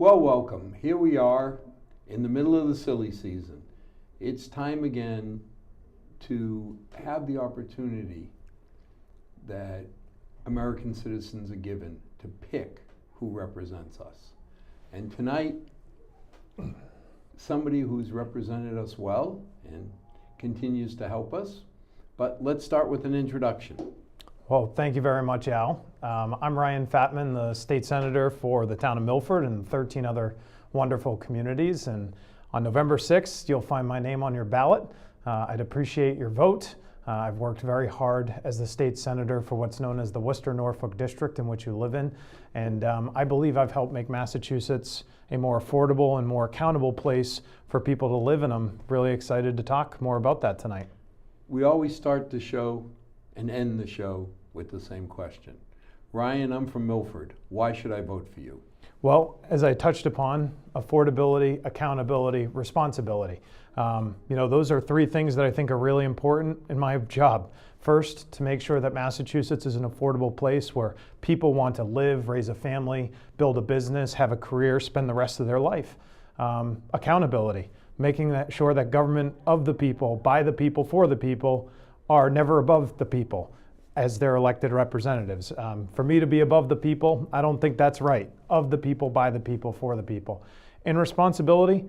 Well, welcome. Here we are in the middle of the silly season. It's time again to have the opportunity that American citizens are given to pick who represents us. And tonight, somebody who's represented us well and continues to help us. But let's start with an introduction. Well, thank you very much, Al. I'm Ryan Fatman, the state senator for the town of Milford and 13 other wonderful communities. And on November 6th, you'll find my name on your ballot. I'd appreciate your vote. I've worked very hard as the state senator for what's known as the Worcester-Norfolk district in which you live in. And I believe I've helped make Massachusetts a more affordable and more accountable place for people to live. And I'm really excited to talk more about that tonight. We always start the show and end the show with the same question. Ryan, I'm from Milford. Why should I vote for you? Well, as I touched upon, affordability, accountability, responsibility. Those are three things that I think are really important in my job. First, to make sure that Massachusetts is an affordable place where people want to live, raise a family, build a business, have a career, spend the rest of their life. Accountability, making sure that government of the people, by the people, for the people, are never above the people as their elected representatives. For me to be above the people, I don't think that's right. Of the people, by the people, for the people. In responsibility,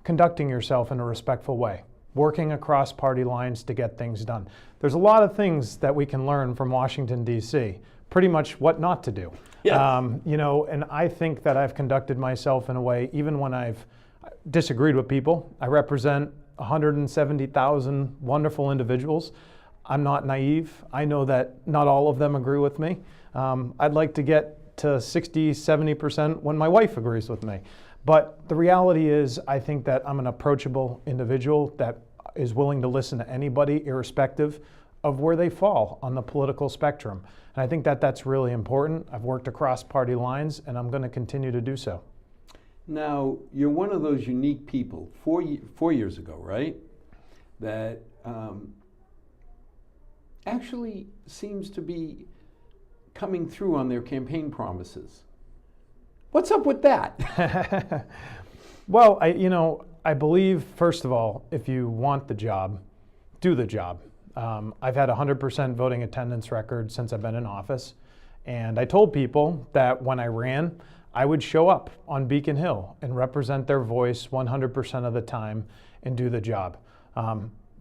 conducting yourself in a respectful way, working across party lines to get things done. There's a lot of things that we can learn from Washington, D.C., pretty much what not to do. Yeah. And I think that I've conducted myself in a way, even when I've disagreed with people. I represent 170,000 wonderful individuals. I'm not naive. I know that not all of them agree with me. I'd like to get to 60, 70% when my wife agrees with me. But the reality is, I think that I'm an approachable individual that is willing to listen to anybody, irrespective of where they fall on the political spectrum. And I think that that's really important. I've worked across party lines, and I'm going to continue to do so. Now, you're one of those unique people, 4 years ago, right? That actually seems to be coming through on their campaign promises. What's up with that? Well, I believe, first of all, if you want the job, do the job. I've had a 100% voting attendance record since I've been in office. And I told people that when I ran, I would show up on Beacon Hill and represent their voice 100% of the time and do the job.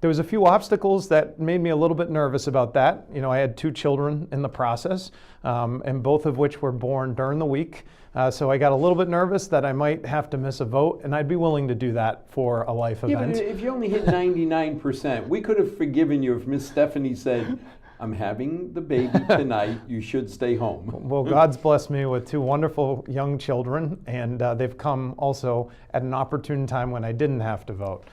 There was a few obstacles that made me a little bit nervous about that. I had 2 children in the process, and both of which were born during the week. So I got a little bit nervous that I might have to miss a vote, and I'd be willing to do that for a life event. Yeah, but if you only hit 99%, we could have forgiven you if Miss Stephanie said, I'm having the baby tonight, you should stay home. Well, God's blessed me with 2 wonderful young children, and they've come also at an opportune time when I didn't have to vote.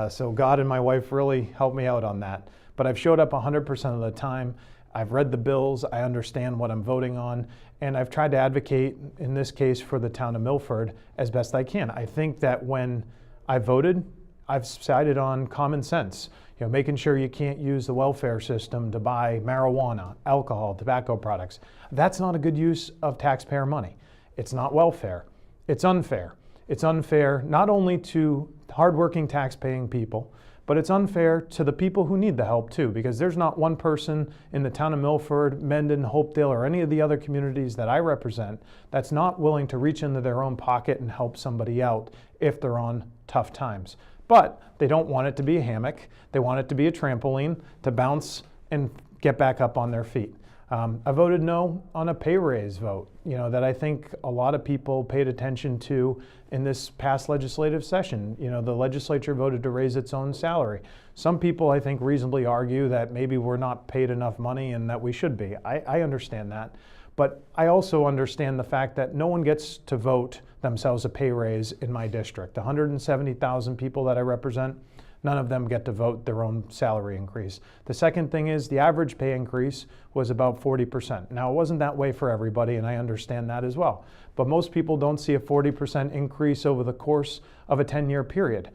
So God and my wife really helped me out on that. But I've showed up 100% of the time. I've read the bills, I understand what I'm voting on, and I've tried to advocate, in this case, for the town of Milford as best I can. I think that when I voted, I've sided on common sense. Making sure you can't use the welfare system to buy marijuana, alcohol, tobacco products. That's not a good use of taxpayer money. It's not welfare. It's unfair. It's unfair not only to hardworking tax-paying people, but it's unfair to the people who need the help too, because there's not one person in the town of Milford, Mendon, Hopedale, or any of the other communities that I represent that's not willing to reach into their own pocket and help somebody out if they're on tough times. But they don't want it to be a hammock. They want it to be a trampoline to bounce and get back up on their feet. I voted no on a pay raise vote, that I think a lot of people paid attention to in this past legislative session. The legislature voted to raise its own salary. Some people, I think, reasonably argue that maybe we're not paid enough money and that we should be. I understand that. But I also understand the fact that no one gets to vote themselves a pay raise in my district. 170,000 people that I represent, none of them get to vote their own salary increase. The second thing is the average pay increase was about 40%. Now, it wasn't that way for everybody, and I understand that as well. But most people don't see a 40% increase over the course of a 10-year period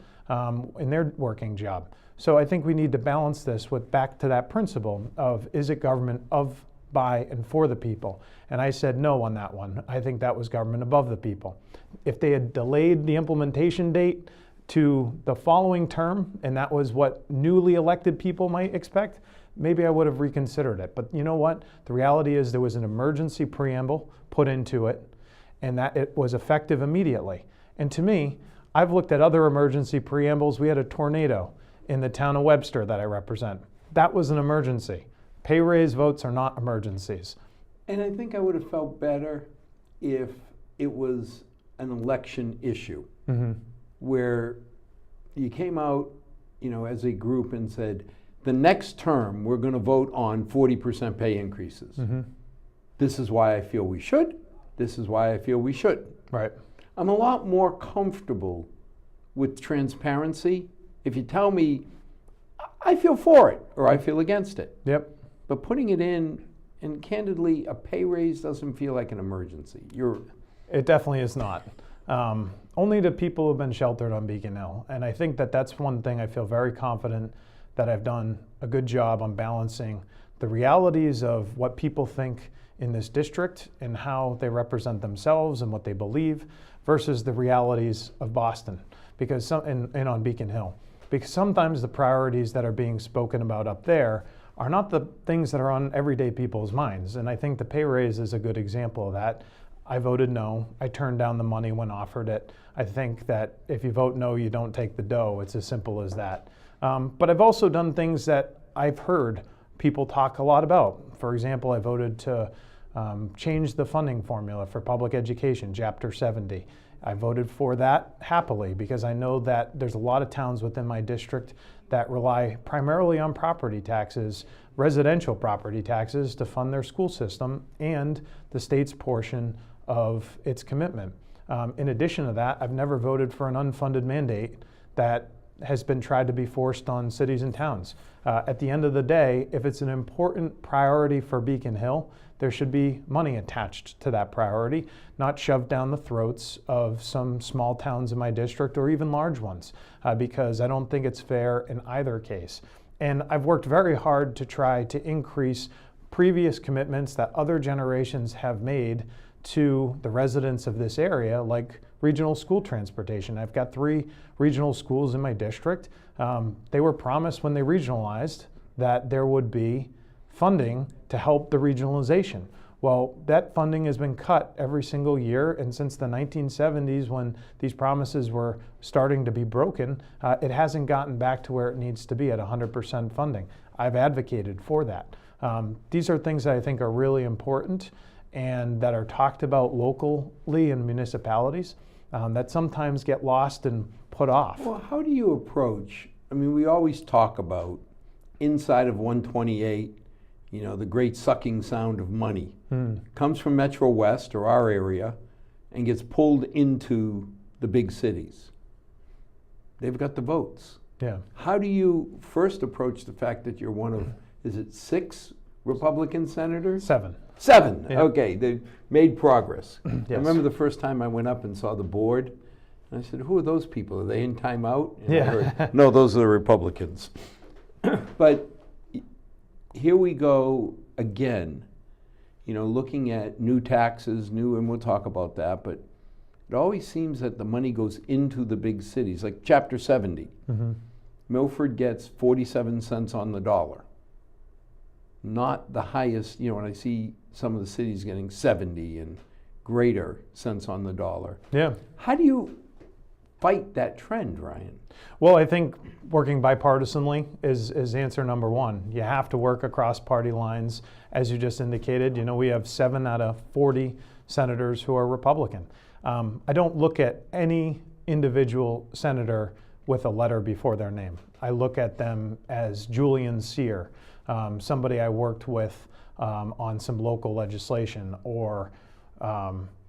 in their working job. So I think we need to balance this with back to that principle of, is it government of by and for the people. And I said no on that one. I think that was government above the people. If they had delayed the implementation date to the following term, and that was what newly elected people might expect, maybe I would have reconsidered it. But you know what? The reality is there was an emergency preamble put into it, and that it was effective immediately. And to me, I've looked at other emergency preambles. We had a tornado in the town of Webster that I represent. That was an emergency. Pay raise votes are not emergencies. And I think I would have felt better if it was an election issue where you came out, as a group and said, the next term we're going to vote on 40% pay increases. This is why I feel we should. This is why I feel we shouldn't. Right. I'm a lot more comfortable with transparency if you tell me I feel for it or I feel against it. Yep. But putting it in, and candidly, a pay raise doesn't feel like an emergency. It definitely is not. Only to people who've been sheltered on Beacon Hill. And I think that that's one thing I feel very confident that I've done a good job on balancing the realities of what people think in this district and how they represent themselves and what they believe versus the realities of Boston because and on Beacon Hill. Because sometimes the priorities that are being spoken about up there are not the things that are on everyday people's minds. And I think the pay raise is a good example of that. I voted no. I turned down the money when offered it. I think that if you vote no, you don't take the dough. It's as simple as that. But I've also done things that I've heard people talk a lot about. For example, I voted to change the funding formula for public education, Chapter 70. I voted for that happily because I know that there's a lot of towns within my district that rely primarily on property taxes, residential property taxes, to fund their school system and the state's portion of its commitment. In addition to that, I've never voted for an unfunded mandate that has been tried to be forced on cities and towns. At the end of the day, if it's an important priority for Beacon Hill, there should be money attached to that priority, not shoved down the throats of some small towns in my district or even large ones, because I don't think it's fair in either case. And I've worked very hard to try to increase previous commitments that other generations have made to the residents of this area, like regional school transportation. I've got 3 regional schools in my district. They were promised when they regionalized that there would be funding to help the regionalization. Well, that funding has been cut every single year, and since the 1970s when these promises were starting to be broken, it hasn't gotten back to where it needs to be at 100% funding. I've advocated for that. These are things that I think are really important and that are talked about locally in municipalities that sometimes get lost and put off. Well, how do you approach, we always talk about inside of 128, the great sucking sound of money comes from Metro West or our area and gets pulled into the big cities. They've got the votes. Yeah. How do you first approach the fact that you're one of, is it 6 Republican senators? 7. 7, Yeah. Okay, they've made progress. Yes. I remember the first time I went up and saw the board, and I said, who are those people? Are they in timeout? And I heard, no, those are the Republicans. But here we go again, looking at new taxes, and we'll talk about that, but it always seems that the money goes into the big cities, like Chapter 70. Milford gets 47 cents on the dollar. Not the highest, when I see some of the cities getting 70 and greater cents on the dollar. Yeah. How do you fight that trend, Ryan? Well, I think working bipartisanly is answer number 1. You have to work across party lines. As you just indicated, we have 7 out of 40 senators who are Republican. I don't look at any individual senator with a letter before their name. I look at them as Julian Sear, somebody I worked with on some local legislation, or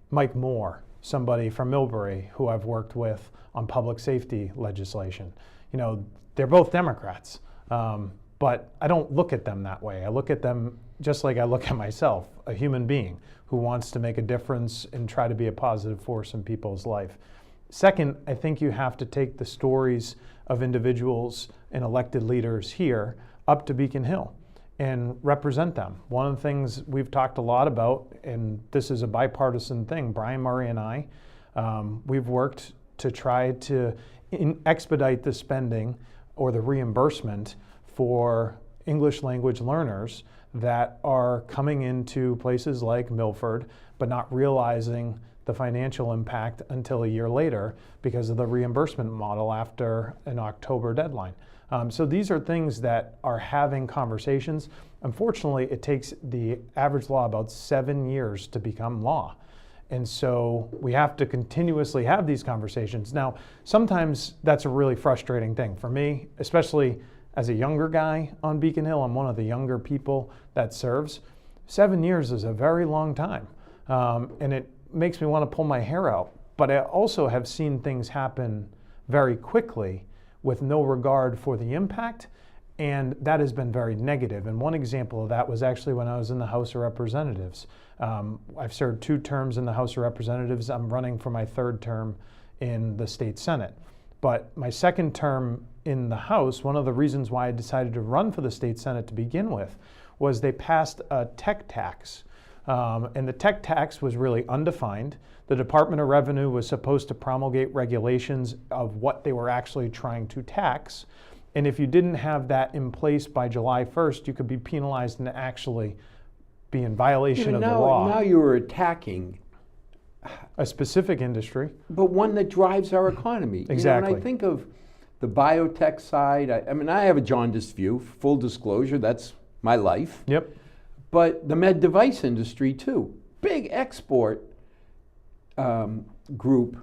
Mike Moore, somebody from Millbury who I've worked with on public safety legislation. They're both Democrats, but I don't look at them that way. I look at them just like I look at myself, a human being who wants to make a difference and try to be a positive force in people's life. Second, I think you have to take the stories of individuals and elected leaders here up to Beacon Hill. and represent them. One of the things we've talked a lot about, and this is a bipartisan thing, Brian Murray and I, we've worked to try to expedite the spending or the reimbursement for English language learners that are coming into places like Milford, but not realizing the financial impact until a year later because of the reimbursement model after an October deadline. So these are things that are having conversations. Unfortunately, it takes the average law about 7 years to become law. And so we have to continuously have these conversations. Now, sometimes that's a really frustrating thing for me, especially as a younger guy on Beacon Hill. I'm one of the younger people that serves. 7 years is a very long time. And it makes me want to pull my hair out. But I also have seen things happen very quickly with no regard for the impact, and that has been very negative. And one example of that was actually when I was in the House of Representatives. I've served 2 terms in the House of Representatives. I'm running for my 3rd term in the state Senate. But my 2nd term in the House, one of the reasons why I decided to run for the state Senate to begin with was they passed a tech tax. And the tech tax was really undefined. The Department of Revenue was supposed to promulgate regulations of what they were actually trying to tax. And if you didn't have that in place by July 1st, you could be penalized and actually be in violation of the law. Now you are attacking a specific industry. but one that drives our economy. Exactly. And I think of the biotech side. I mean, I have a jaundiced view, full disclosure, that's my life. Yep. But the med device industry too, big export group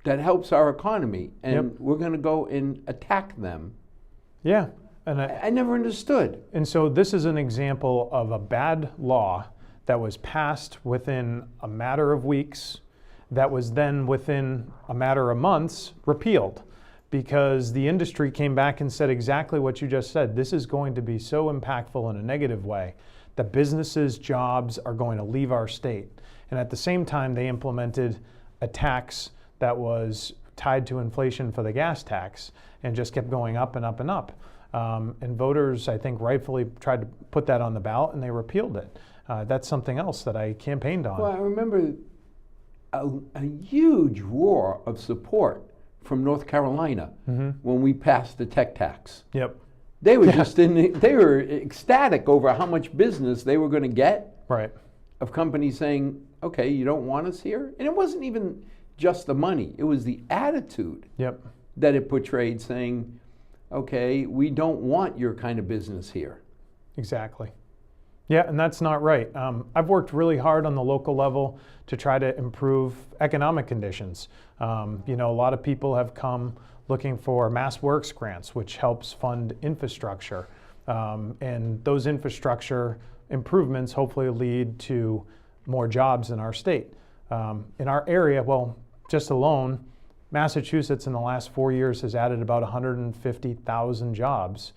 that helps our economy, and we're going to go and attack them. Yeah. And I never understood. And so this is an example of a bad law that was passed within a matter of weeks, that was then within a matter of months repealed, because the industry came back and said exactly what you just said. This is going to be so impactful in a negative way that businesses, jobs are going to leave our state. And at the same time, they implemented a tax that was tied to inflation for the gas tax and just kept going up and up and up. And voters, I think, rightfully tried to put that on the ballot, and they repealed it. That's something else that I campaigned on. Well, I remember a huge roar of support from North Carolina when we passed the tech tax. Yep. They were they were ecstatic over how much business they were going to get. Right. Of companies saying, okay, you don't want us here? And it wasn't even just the money, it was the attitude that it portrayed, saying, okay, we don't want your kind of business here. Exactly. Yeah, and that's not right. I've worked really hard on the local level to try to improve economic conditions. You know, a lot of people have come looking for Mass Works grants, which helps fund infrastructure. And those infrastructure improvements hopefully lead to more jobs in our state. In our area, well, just alone, Massachusetts in the last 4 years has added about 150,000 jobs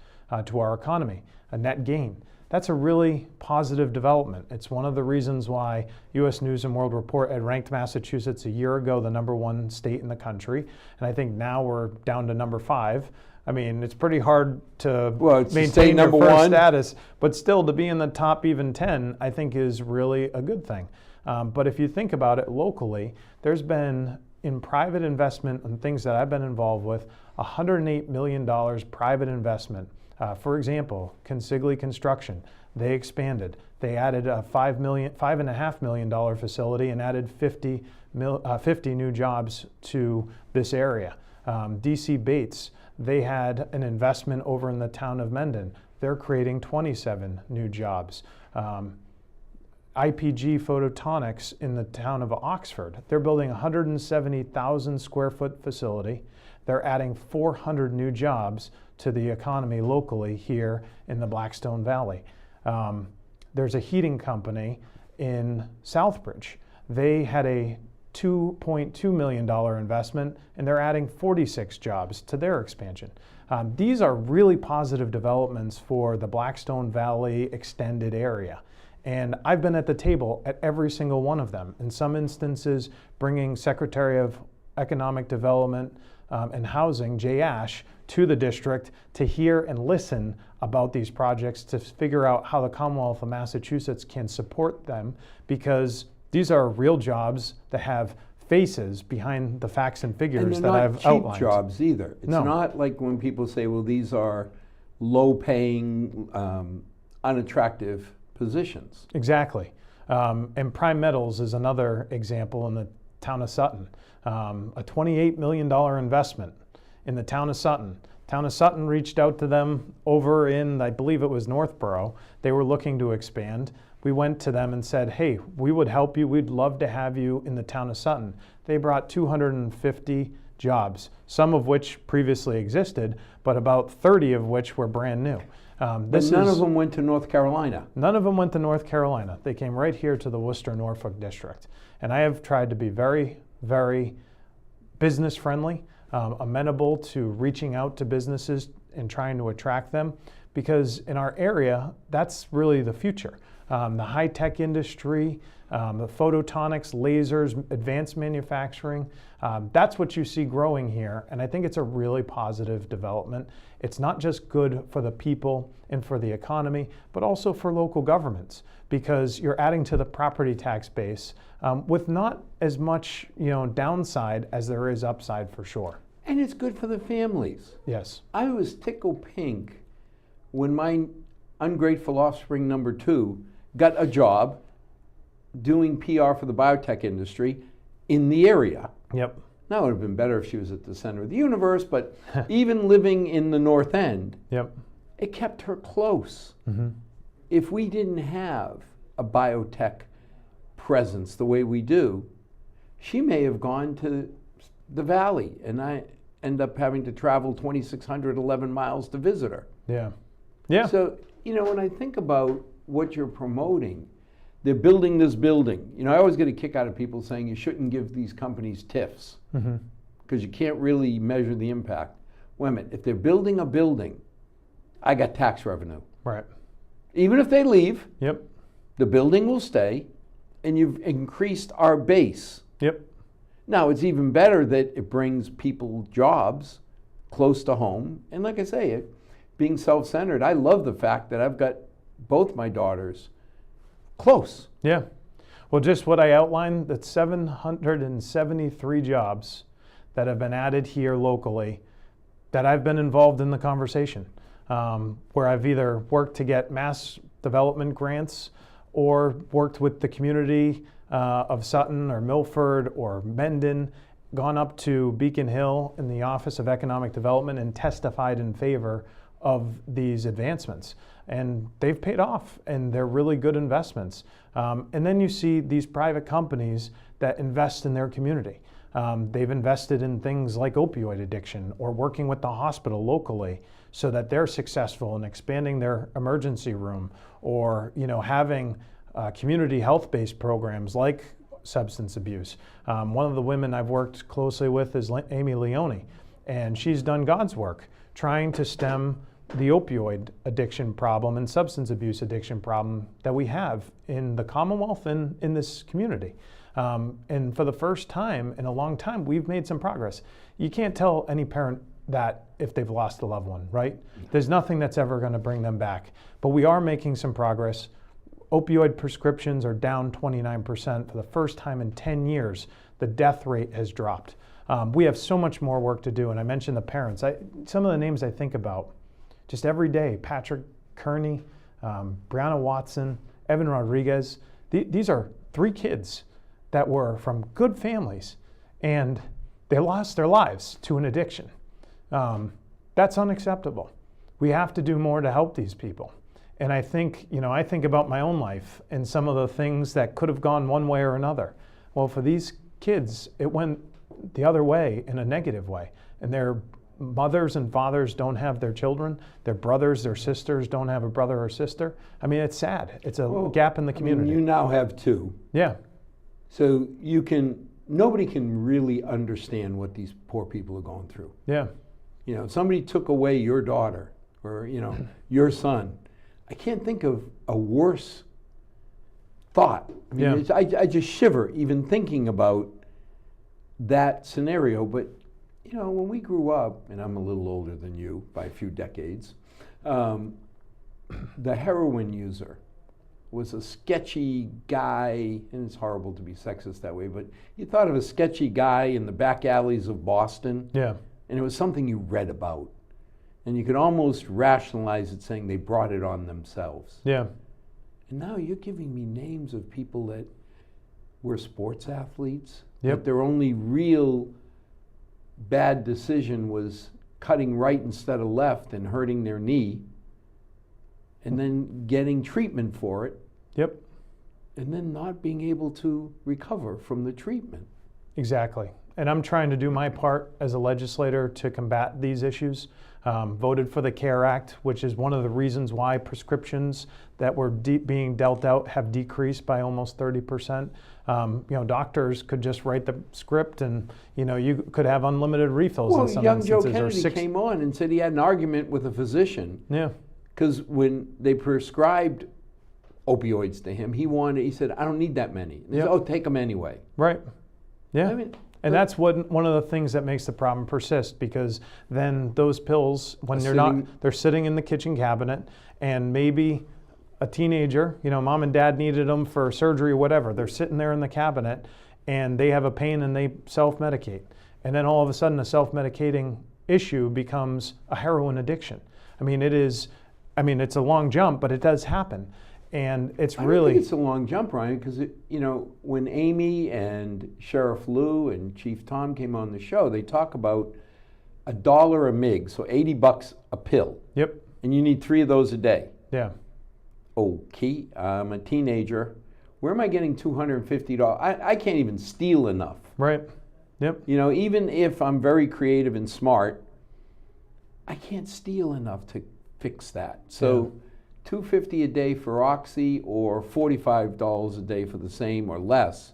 to our economy, a net gain. That's a really positive development. It's one of the reasons why U.S. News and World Report had ranked Massachusetts a year ago the #1 state in the country, and I think now we're down to number 5. I mean, it's pretty hard to maintain your first status, but still to be in the top even 10, I think is really a good thing. But if you think about it locally, there's been, in private investment and things that I've been involved with, $108 million private investment. For example, Consigli Construction, they expanded. They added a $5.5 million facility and added 50 new jobs to this area. DC Bates, they had an investment over in the town of Mendon. They're creating 27 new jobs. IPG Photonics in the town of Oxford, they're building a 170,000 square foot facility. They're adding 400 new jobs to the economy locally here in the Blackstone Valley. There's a heating company in Southbridge. They had a $2.2 million investment, and they're adding 46 jobs to their expansion. These are really positive developments for the Blackstone Valley extended area. And I've been at the table at every single one of them. In some instances, bringing Secretary of Economic Development and Housing, Jay Ash, to the district to hear and listen about these projects to figure out how the Commonwealth of Massachusetts can support them, because these are real jobs that have faces behind the facts and figures that I've outlined. And they're not cheap jobs either. It's not like when people say, well, these are low-paying, unattractive positions. Exactly. And Prime Metals is another example in the town of Sutton. A $28 million investment in the town of Sutton. Town of Sutton reached out to them over in, I believe it was Northborough. They were looking to expand. We went to them and said, hey, we would help you. We'd love to have you in the town of Sutton. They brought 250 jobs, some of which previously existed, but about 30 of which were brand new. But none of them went to North Carolina. None of them went to North Carolina. They came right here to the Worcester-Norfolk district. And I have tried to be very, very business friendly, amenable to reaching out to businesses and trying to attract them, because in our area, that's really the future. The high-tech industry, the photonics, lasers, advanced manufacturing, that's what you see growing here. And I think it's a really positive development. It's not just good for the people and for the economy, but also for local governments, because you're adding to the property tax base with not as much downside as there is upside for sure. And it's good for the families. Yes. I was tickled pink when my ungrateful offspring number 2 got a job doing PR for the biotech industry in the area. Yep. Now, it would have been better if she was at the center of the universe, but even living in the North End, yep, it kept her close. Mm-hmm. If we didn't have a biotech presence the way we do, she may have gone to the valley, and I end up having to travel 2,611 miles to visit her. Yeah. Yeah. So, when I think about what you're promoting, they're building this building. I always get a kick out of people saying you shouldn't give these companies TIFs because you can't really measure the impact. Wait a minute, if they're building a building, I got tax revenue. Right. Even if they leave, yep, the building will stay, and you've increased our base. Yep. Now, it's even better that it brings people jobs close to home. And like I say, being self-centered, I love the fact that I've got both my daughters close. Yeah. Well, just what I outlined, that's 773 jobs that have been added here locally that I've been involved in the conversation, where I've either worked to get mass development grants or worked with the community of Sutton or Milford or Mendon, gone up to Beacon Hill in the Office of Economic Development and testified in favor of these advancements. And they've paid off, and they're really good investments. And then you see these private companies that invest in their community. They've invested in things like opioid addiction or working with the hospital locally so that they're successful in expanding their emergency room, or having community health-based programs like substance abuse. One of the women I've worked closely with is Amy Leone, and she's done God's work trying to stem the opioid addiction problem and substance abuse addiction problem that we have in the Commonwealth and in this community. And for the first time in a long time, we've made some progress. You can't tell any parent that if they've lost a loved one, right? There's nothing that's ever going to bring them back. But we are making some progress. Opioid prescriptions are down 29% for the first time in 10 years. The death rate has dropped. We have so much more work to do. And I mentioned the parents. Some of the names I think about just every day: Patrick Kearney, Brianna Watson, Evan Rodriguez. These are 3 kids that were from good families, and they lost their lives to an addiction. That's unacceptable. We have to do more to help these people. And I think about my own life and some of the things that could have gone one way or another. Well, for these kids, it went the other way, in a negative way. And their mothers and fathers don't have their children. Their brothers, their sisters don't have a brother or sister. I mean, it's sad. It's a gap in the community. You now have 2. Yeah. So nobody can really understand what these poor people are going through. Yeah. If somebody took away your daughter or, your son, I can't think of a worse thought. I mean, Yeah. I just shiver even thinking about that scenario. But, you know, when we grew up, and I'm a little older than you by a few decades, the heroin user was a sketchy guy, and it's horrible to be sexist that way, but you thought of a sketchy guy in the back alleys of Boston, Yeah. and it was something you read about. And you could almost rationalize it saying they brought it on themselves. Yeah. And now you're giving me names of people that were sports athletes, Yep. that their only real bad decision was cutting right instead of left and hurting their knee, and then getting treatment for it, Yep. and then not being able to recover from the treatment. Exactly. And I'm trying to do my part as a legislator to combat these issues. Voted for the CARE Act, which is one of the reasons why prescriptions that were being dealt out have decreased by almost 30%. Doctors could just write the script, and you could have unlimited refills in some young Joe instances. Kennedy came on and said he had an argument with a physician. Yeah. Because when they prescribed opioids to him, he said, I don't need that many. They said, take them anyway. Right. Yeah. I mean, and that's one of the things that makes the problem persist, because then those pills, when they're sitting in the kitchen cabinet, and maybe a teenager, mom and dad needed them for surgery or whatever, they're sitting there in the cabinet and they have a pain and they self-medicate. And then all of a sudden a self-medicating issue becomes a heroin addiction. It's a long jump, but it does happen. And it's I really... don't think it's a long jump, Ryan, because when Amy and Sheriff Lou and Chief Tom came on the show, they talk about $1 a mig, so $80 a pill. Yep. And you need 3 of those a day. Yeah. Okay, I'm a teenager. Where am I getting $250? I can't even steal enough. Right. Yep. Even if I'm very creative and smart, I can't steal enough to fix that. So $250 a day for Oxy, or $45 a day for the same or less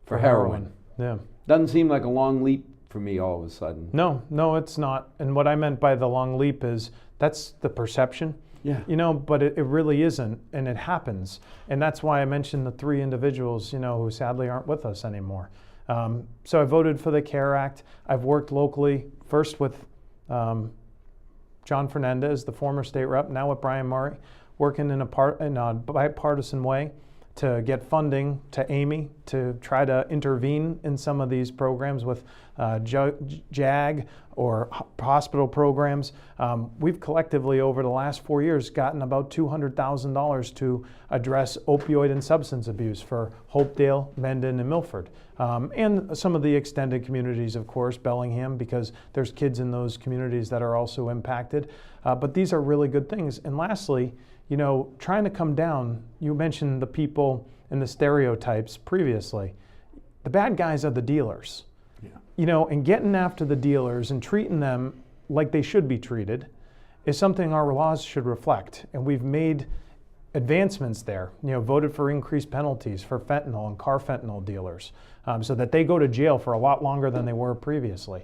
for heroin. Yeah. Doesn't seem like a long leap for me all of a sudden. No, it's not. And what I meant by the long leap is that's the perception. Yeah. But it really isn't, and it happens. And that's why I mentioned the 3 individuals, who sadly aren't with us anymore. So I voted for the CARE Act. I've worked locally, first with John Fernandez, the former state rep, now with Brian Murray, working in a bipartisan way to get funding to Amy to try to intervene in some of these programs with JAG or hospital programs. We've collectively over the last 4 years gotten about $200,000 to address opioid and substance abuse for Hopedale, Mendon, and Milford. And some of the extended communities, of course, Bellingham, because there's kids in those communities that are also impacted. But these are really good things. And lastly, trying to come down, you mentioned the people and the stereotypes previously. The bad guys are the dealers. Yeah. And getting after the dealers and treating them like they should be treated is something our laws should reflect. And we've made advancements there, voted for increased penalties for fentanyl and carfentanil dealers so that they go to jail for a lot longer than they were previously.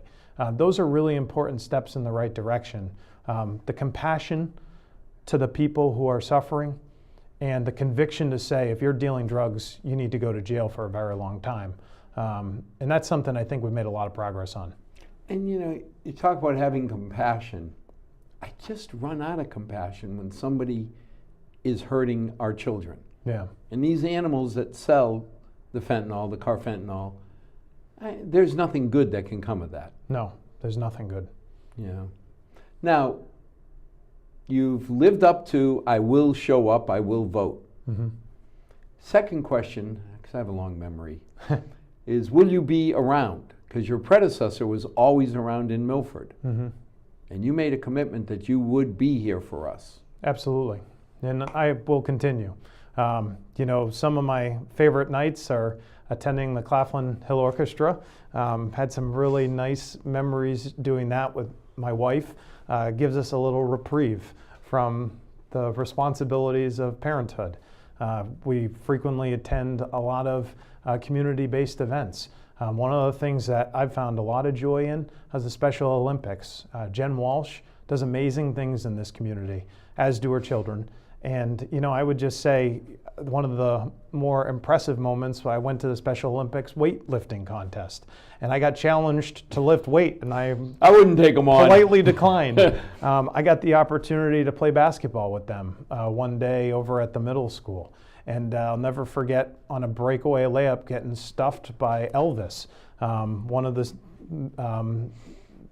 Those are really important steps in the right direction. The compassion to the people who are suffering, and the conviction to say, if you're dealing drugs, you need to go to jail for a very long time. And that's something I think we've made a lot of progress on. And you talk about having compassion. I just run out of compassion when somebody is hurting our children. Yeah. And these animals that sell the fentanyl, the carfentanil, there's nothing good that can come of that. No, there's nothing good. Yeah. Now, you've lived up to, I will show up, I will vote. Mm-hmm. Second question, because I have a long memory, is will you be around? Because your predecessor was always around in Milford. Mm-hmm. And you made a commitment that you would be here for us. Absolutely. And I will continue. Some of my favorite nights are attending the Claflin Hill Orchestra. Had some really nice memories doing that with my wife. Gives us a little reprieve from the responsibilities of parenthood. We frequently attend a lot of community-based events. One of the things that I've found a lot of joy in is the Special Olympics. Jen Walsh does amazing things in this community, as do her children. And, I would just say one of the more impressive moments, I went to the Special Olympics weightlifting contest, and I got challenged to lift weight, and I wouldn't take them on. politely declined. I got the opportunity to play basketball with them one day over at the middle school. And I'll never forget on a breakaway layup getting stuffed by Elvis, one of the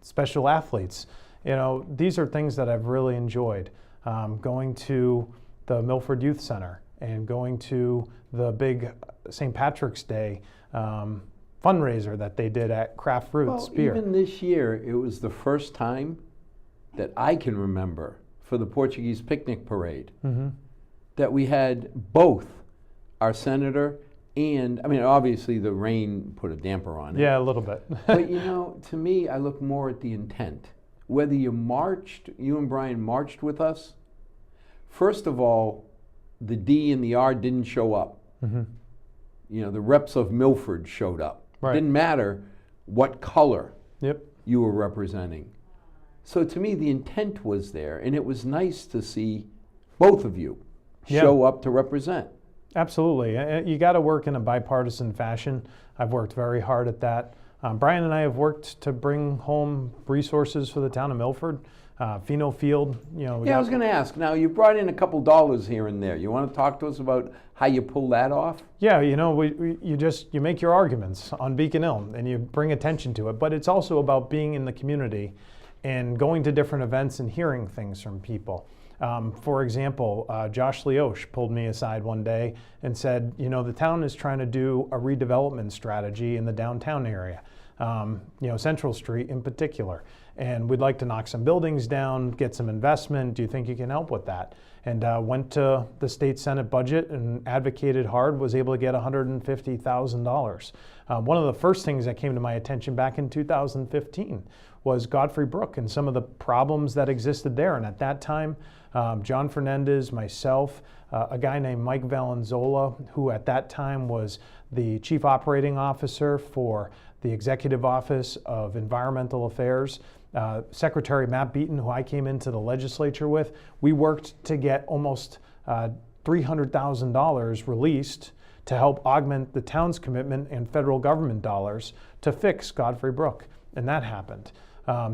special athletes. These are things that I've really enjoyed. Going to the Milford Youth Center and going to the big St. Patrick's Day fundraiser that they did at Craft Roots Beer. Even this year, it was the first time that I can remember for the Portuguese picnic parade that we had both our senator and, obviously the rain put a damper on it. Yeah, a little bit. But to me, I look more at the intent. Whether you and Brian marched with us, first of all, the D and the R didn't show up. The reps of Milford showed up. Right. Didn't matter what color Yep. you were representing. So to me, the intent was there, and it was nice to see both of you show up to represent. Absolutely. You got to work in a bipartisan fashion. I've worked very hard at that. Brian and I have worked to bring home resources for the town of Milford. Pheno Field, I was going to ask. Now, you brought in a couple dollars here and there. You want to talk to us about how you pull that off? Yeah, you make your arguments on Beacon Hill and you bring attention to it. But it's also about being in the community and going to different events and hearing things from people. For example, Josh Leosh pulled me aside one day and said, the town is trying to do a redevelopment strategy in the downtown area, Central Street in particular. And we'd like to knock some buildings down, get some investment. Do you think you can help with that? And went to the state Senate budget and advocated hard, was able to get $150,000. One of the first things that came to my attention back in 2015 was Godfrey Brook and some of the problems that existed there. And at that time, John Fernandez, myself, a guy named Mike Valenzola, who at that time was the Chief Operating Officer for the Executive Office of Environmental Affairs, Secretary Matt Beaton, who I came into the legislature with, we worked to get almost $300,000 released to help augment the town's commitment and federal government dollars to fix Godfrey Brook, and that happened.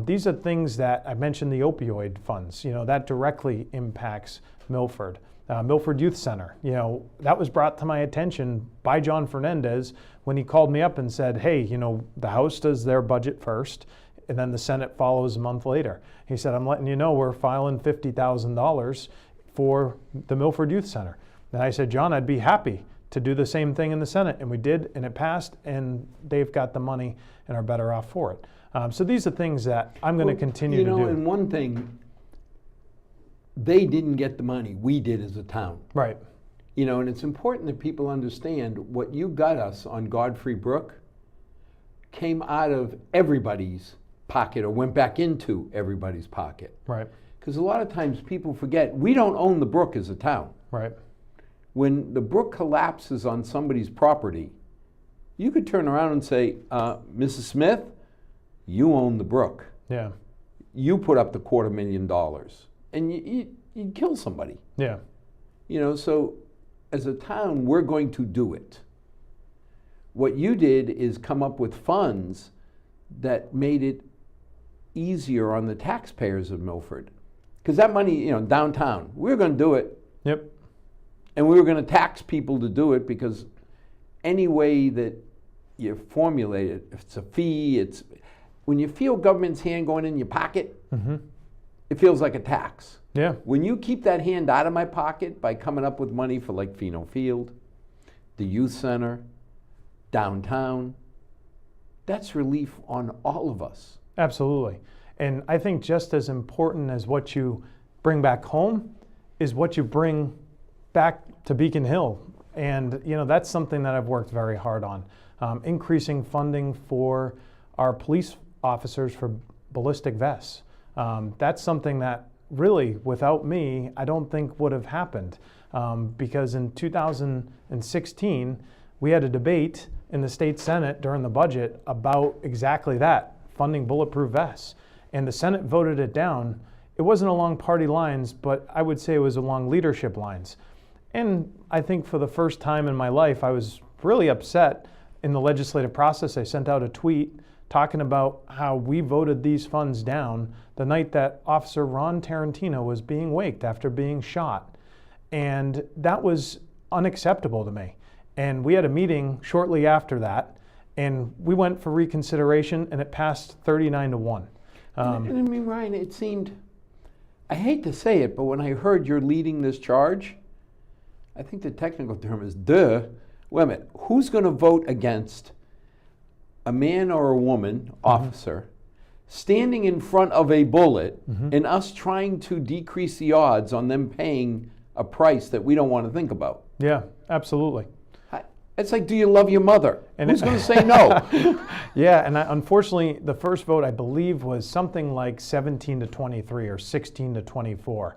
These are things that I mentioned, the opioid funds, that directly impacts Milford. Milford Youth Center, that was brought to my attention by John Fernandez when he called me up and said, hey, the House does their budget first, and then the Senate follows a month later. He said, I'm letting you know we're filing $50,000 for the Milford Youth Center. And I said, John, I'd be happy to do the same thing in the Senate. And we did, and it passed, and they've got the money and are better off for it. So these are things that I'm going to continue to do. And one thing, they didn't get the money, we did as a town. Right. And it's important that people understand what you got us on Godfrey Brook came out of everybody's pocket or went back into everybody's pocket. Right. Because a lot of times people forget, we don't own the brook as a town. Right. When the brook collapses on somebody's property, you could turn around and say, Mrs. Smith, you own the brook. Yeah. You put up the $250,000, and you'd kill somebody. Yeah. So as a town, we're going to do it. What you did is come up with funds that made it easier on the taxpayers of Milford. Because that money, downtown, we were going to do it. Yep. And we were going to tax people to do it because any way that you formulate it, if it's a fee, when you feel government's hand going in your pocket, it feels like a tax. Yeah. When you keep that hand out of my pocket by coming up with money for like Pheno Field, the youth center, downtown, that's relief on all of us. Absolutely. And I think just as important as what you bring back home is what you bring back to Beacon Hill. And that's something that I've worked very hard on. Increasing funding for our police officers for ballistic vests. That's something that really, without me, I don't think would have happened. Because in 2016, we had a debate in the state Senate during the budget about exactly that, funding bulletproof vests. And the Senate voted it down. it wasn't along party lines, but I would say it was along leadership lines. And I think for the first time in my life, I was really upset in the legislative process. I sent out a tweet talking about how we voted these funds down the night that Officer Ron Tarantino was being waked after being shot. And that was unacceptable to me. And we had a meeting shortly after that, and we went for reconsideration, and it passed 39-1. And I mean, Ryan, it seemed, I hate to say it, but when I heard you're leading this charge, I think the technical term is, wait a minute, who's going to vote against a man or a woman, officer, standing in front of a bullet and us trying to decrease the odds on them paying a price that we don't want to think about? Yeah, absolutely. It's like, do you love your mother? And who's going to say no? Yeah, and unfortunately, the first vote, I believe, was something like 17-23 or 16-24.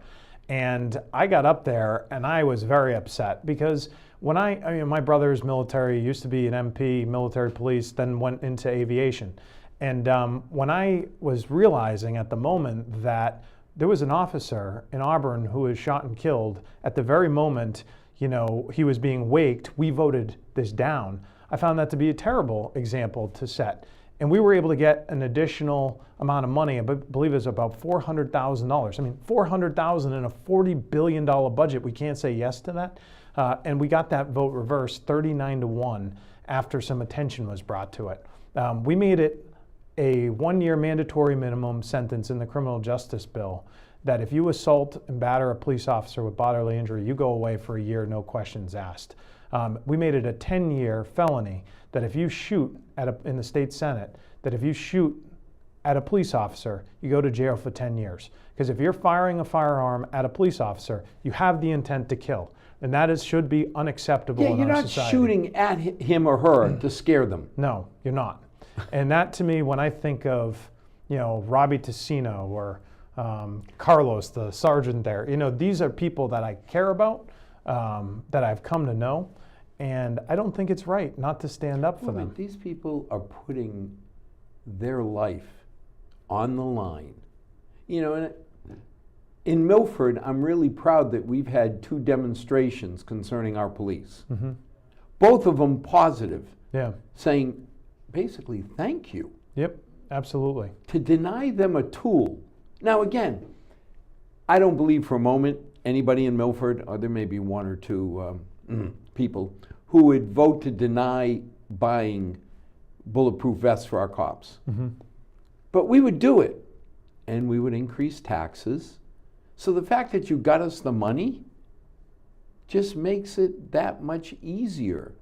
And I got up there, and I was very upset because when I mean, my brother's military, used to be an MP, military police, then went into aviation. And when I was realizing at the moment that there was an officer in Auburn who was shot and killed at the very moment, you know, he was being waked, we voted this down. I found that to be a terrible example to set. And we were able to get an additional amount of money, I believe it was about $400,000. I mean, $400,000 in a $40 billion budget, we can't say yes to that. And we got that vote reversed 39-1 after some attention was brought to it. We made it a 1-year mandatory minimum sentence in the criminal justice bill that if you assault and batter a police officer with bodily injury, you go away for a year, no questions asked. We made it a 10-year felony that if you shoot in the state Senate, that if you shoot at a police officer, you go to jail for 10 years. Because if you're firing a firearm at a police officer, you have the intent to kill. And that should be unacceptable in our society. You're not shooting at him or her to scare them. No, you're not. And that to me, when I think of, you know, Robbie Tassino or Carlos, the sergeant there, you know, these are people that I care about, that I've come to know. And I don't think it's right not to stand up for them. These people are putting their life on the line. You know, and in Milford, I'm really proud that we've had 2 demonstrations concerning our police. Both of them positive, saying basically, thank you. Yep, absolutely. To deny them a tool. Now again, I don't believe for a moment anybody in Milford, or there may be 1 or 2 people, who would vote to deny buying bulletproof vests for our cops. But we would do it, and we would increase taxes. So the fact that you got us the money just makes it that much easier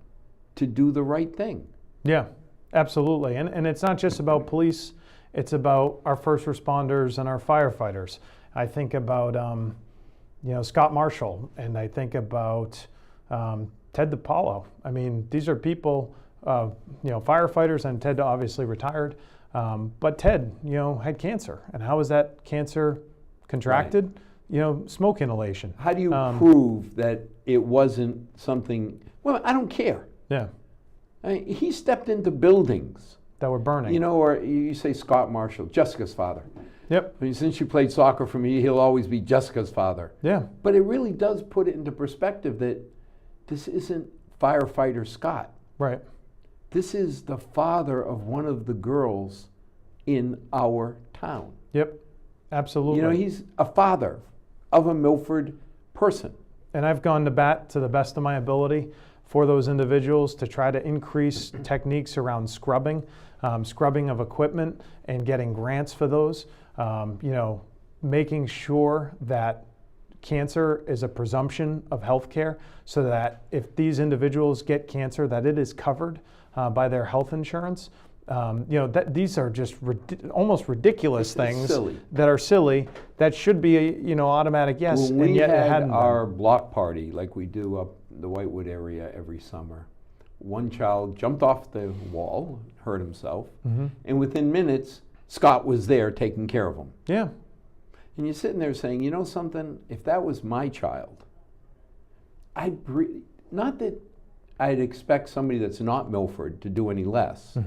to do the right thing. Yeah, absolutely. And it's not just about police, it's about our first responders and our firefighters. I think about you know, Scott Marshall, and I think about Ted DiPaolo. I mean, these are people, you know, firefighters, and Ted obviously retired, but Ted, you know, had cancer. And how was that cancer contracted? Right. You know, smoke inhalation. How do you prove that it wasn't something, well, I don't care. Yeah. I mean, he stepped into buildings that were burning. You know, or you say Scott Marshall, Jessica's father. Yep. I mean, since you played soccer for me, he'll always be Jessica's father. Yeah. But it really does put it into perspective that this isn't firefighter Scott. Right. This is the father of one of the girls in our town. Yep. Absolutely. You know, he's a father of a Milford person. And I've gone to bat to the best of my ability for those individuals to try to increase techniques around scrubbing, scrubbing of equipment, and getting grants for those. You know, making sure that cancer is a presumption of healthcare, so that if these individuals get cancer, that it is covered by their health insurance. You know, these are just almost ridiculous things that are silly, that should be a, you know, automatic yes. When and yet we it had hadn't our been. block party, like we do up the Whitewood area every summer, one child jumped off the wall, hurt himself, and within minutes, Scott was there taking care of him. Yeah. And you're sitting there saying, you know something, if that was my child, not that I'd expect somebody that's not Milford to do any less,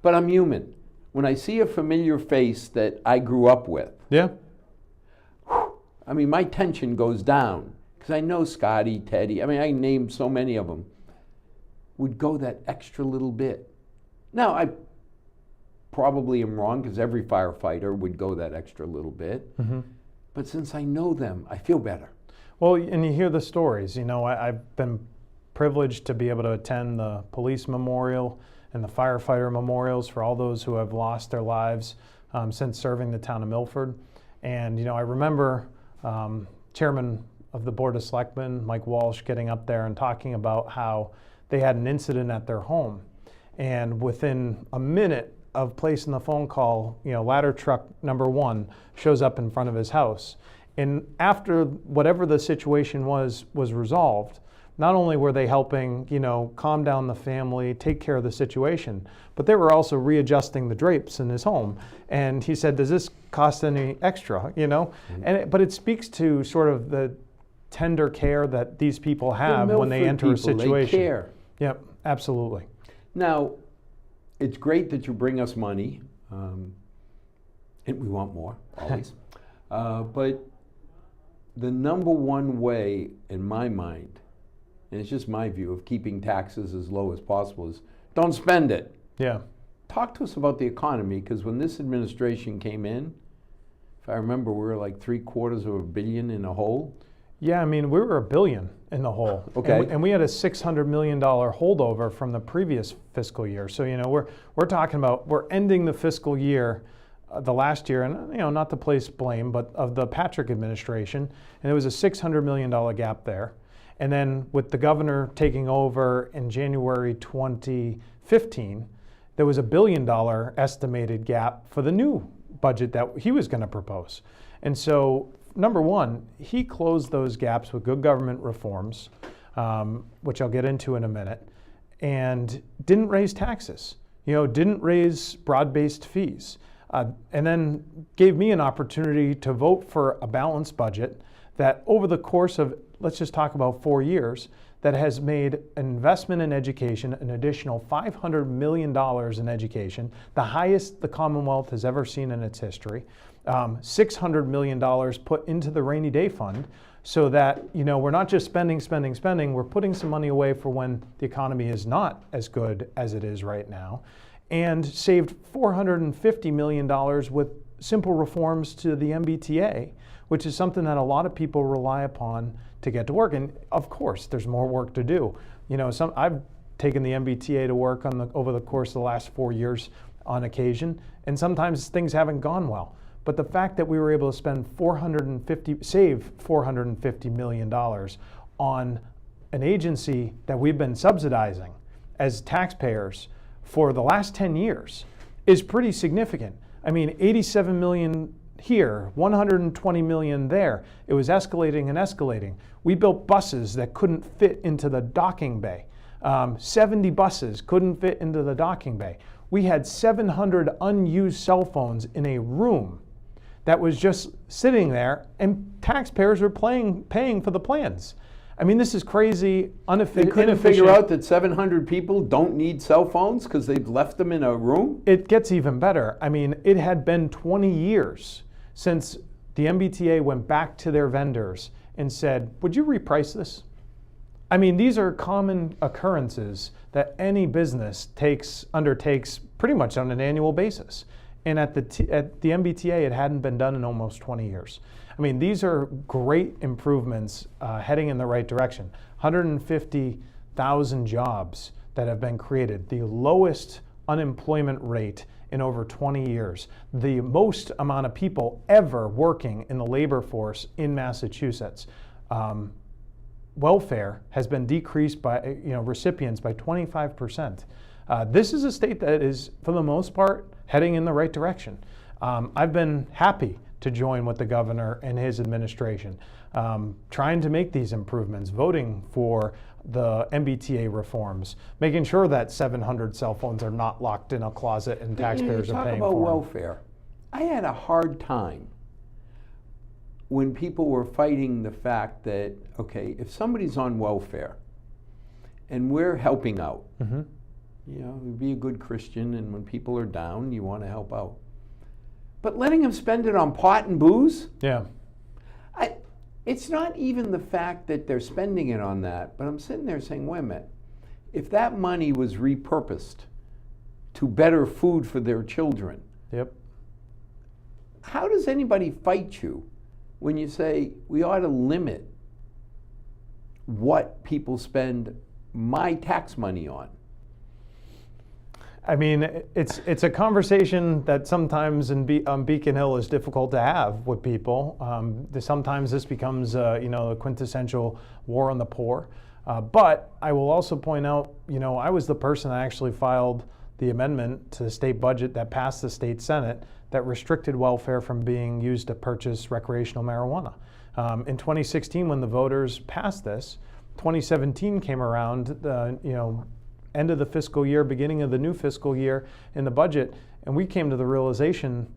but I'm human. When I see a familiar face that I grew up with, Yeah. I mean, my tension goes down because I know Scotty, Teddy, I mean, I named so many of them, would go that extra little bit. Now, I probably am wrong because every firefighter would go that extra little bit. Mm-hmm. But since I know them, I feel better. Well, and you hear the stories. You know, I've been privileged to be able to attend the police memorial and the firefighter memorials for all those who have lost their lives since serving the town of Milford. And, you know, I remember Chairman of the Board of Selectmen, Mike Walsh, getting up there and talking about how they had an incident at their home. And within a minute of placing the phone call, you know, ladder truck number 1 shows up in front of his house. And after whatever the situation was resolved, not only were they helping, you know, calm down the family, take care of the situation, but they were also readjusting the drapes in his home. And he said, does this cost any extra, you know? Mm-hmm. But it speaks to sort of the tender care that these people have when they enter a situation. They care. Yep, absolutely. Now, it's great that you bring us money, and we want more, always. But the number one way, in my mind, and it's just my view of keeping taxes as low as possible, is don't spend it. Yeah. Talk to us about the economy, because when this administration came in, if I remember, we were like $750 million in a hole. Yeah, I mean, we were $1 billion in the hole. Okay. And we had a $600 million holdover from the previous fiscal year. So, you know, we're talking about, we're ending the fiscal year, the last year, and, you know, not to place blame, but of the Patrick administration, and there was a $600 million gap there. And then with the governor taking over in January 2015, there was a $1 billion estimated gap for the new budget that he was going to propose. And so, number one, he closed those gaps with good government reforms, which I'll get into in a minute, and didn't raise taxes, you know, didn't raise broad-based fees, and then gave me an opportunity to vote for a balanced budget that over the course of, let's just talk about 4 years, that has made an investment in education, an additional $500 million in education, the highest the Commonwealth has ever seen in its history. $600 million put into the rainy day fund so that, you know, we're not just spending, we're putting some money away for when the economy is not as good as it is right now, and saved $450 million with simple reforms to the MBTA, which is something that a lot of people rely upon to get to work. And of course, there's more work to do. You know, I've taken the MBTA to work over the course of the last 4 years on occasion, and sometimes things haven't gone well. But the fact that we were able to save $450 million on an agency that we've been subsidizing as taxpayers for the last 10 years is pretty significant. I mean, 87 million here, 120 million there. It was escalating and escalating. We built buses that couldn't fit into the docking bay. 70 buses couldn't fit into the docking bay. We had 700 unused cell phones in a room that was just sitting there, and taxpayers were paying for the plans. I mean, this is crazy, They couldn't figure out that 700 people don't need cell phones because they've left them in a room? It gets even better. I mean, it had been 20 years since the MBTA went back to their vendors and said, would you reprice this? I mean, these are common occurrences that any business undertakes pretty much on an annual basis. And at the MBTA, it hadn't been done in almost 20 years. I mean, these are great improvements heading in the right direction. 150,000 jobs that have been created, the lowest unemployment rate in over 20 years, the most amount of people ever working in the labor force in Massachusetts. Welfare has been decreased by, recipients by 25%. This is a state that is, for the most part, heading in the right direction. I've been happy to join with the governor and his administration, trying to make these improvements, voting for the MBTA reforms, making sure that 700 cell phones are not locked in a closet and taxpayers are paying for them. Talk about welfare. I had a hard time when people were fighting the fact that, okay, if somebody's on welfare and we're helping out, mm-hmm. you know, be a good Christian, and when people are down, you want to help out. But letting them spend it on pot and booze? Yeah. it's not even the fact that they're spending it on that, but I'm sitting there saying, wait a minute, if that money was repurposed to better food for their children, Yep. how does anybody fight you when you say we ought to limit what people spend my tax money on? I mean, it's a conversation that sometimes on Beacon Hill is difficult to have with people. Sometimes this becomes, a quintessential war on the poor. But I will also point out, I was the person that actually filed the amendment to the state budget that passed the state Senate that restricted welfare from being used to purchase recreational marijuana. In 2016, when the voters passed this, 2017 came around, end of the fiscal year, beginning of the new fiscal year in the budget, and we came to the realization